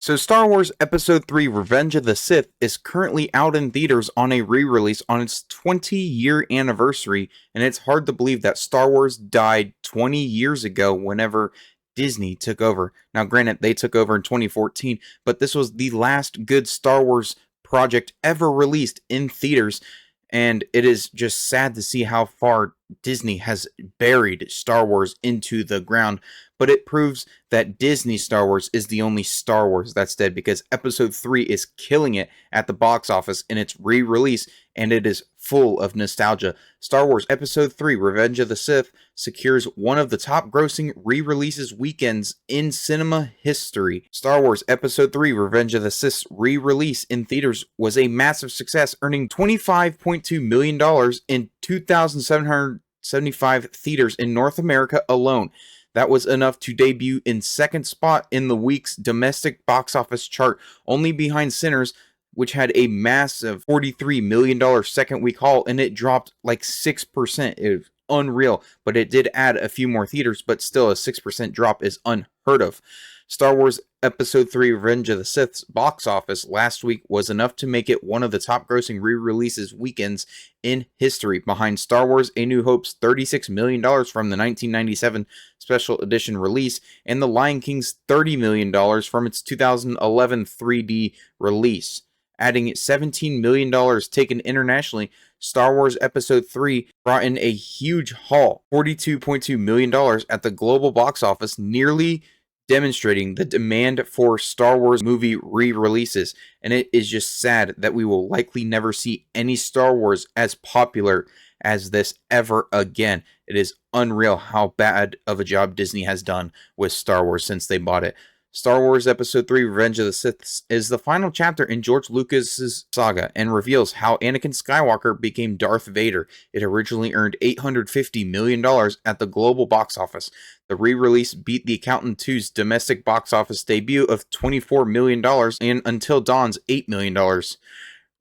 So Star Wars Episode 3 Revenge of the Sith is currently out in theaters on a re-release on its 20-year anniversary, and it's hard to believe that Star Wars died 20 years ago whenever Disney took over. Now granted, they took over in 2014, but this was the last good Star Wars project ever released in theaters, and it is just sad to see how far Disney has buried Star Wars into the ground. But it proves that Disney Star Wars is the only Star Wars that's dead, because Episode 3 is killing it at the box office in its re-release, and it is full of nostalgia. Star Wars Episode 3 Revenge of the Sith secures one of the top grossing re-releases weekends in cinema history. Star Wars Episode 3 Revenge of the Sith's re-release in theaters was a massive success, earning $25.2 million in 2,775 theaters in North America alone. That was enough to debut in second spot in the week's domestic box office chart, only behind Sinners, which had a massive $43 million second week haul, and it dropped like 6%. It was unreal, but it did add a few more theaters, but still a 6% drop is unheard of. Star Wars Episode 3 Revenge of the Sith's box office last week was enough to make it one of the top grossing re-releases weekends in history, behind Star Wars A New Hope's $36 million from the 1997 special edition release, and The Lion King's $30 million from its 2011 3D release. Adding $17 million taken internationally, Star Wars Episode 3 brought in a huge haul, $42.2 million at the global box office, nearly demonstrating the demand for Star Wars movie re-releases. And it is just sad that we will likely never see any Star Wars as popular as this ever again. It is unreal how bad of a job Disney has done with Star Wars since they bought it. Star Wars Episode 3 Revenge of the Sith is the final chapter in George Lucas's saga and reveals how Anakin Skywalker became Darth Vader. It originally earned $850 million at the global box office. The re-release beat The Accountant 2's domestic box office debut of $24 million and Until Dawn's $8 million.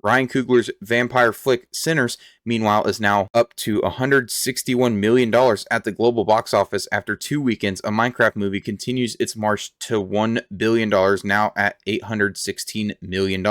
Ryan Coogler's vampire flick Sinners, meanwhile, is now up to $161 million at the global box office after 2 weekends. A Minecraft movie continues its march to $1 billion, now at $816 million.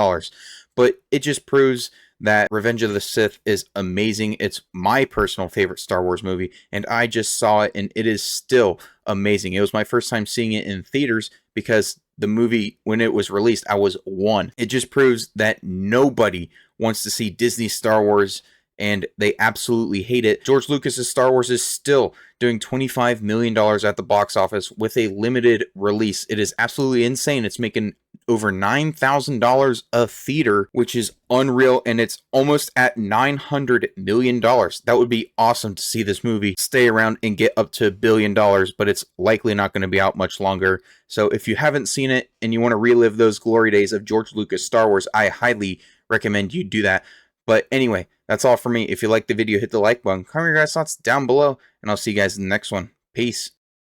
But it just proves that Revenge of the Sith is amazing. It's my personal favorite Star Wars movie, and I just saw it, and it is still amazing. It was my first time seeing it in theaters, because the movie, when it was released, I was 1. It just proves that nobody wants to see Disney Star Wars, and they absolutely hate it. George Lucas's Star Wars is still doing $25 million at the box office with a limited release. It is absolutely insane. It's making over $9,000 a theater, which is unreal, and it's almost at $900 million. That would be awesome to see this movie stay around and get up to $1 billion, but it's likely not going to be out much longer. So if you haven't seen it and you want to relive those glory days of George Lucas Star Wars, I highly recommend you do that. But anyway, that's all for me. If you liked the video, hit the like button, comment your guys' thoughts down below, and I'll see you guys in the next one. Peace.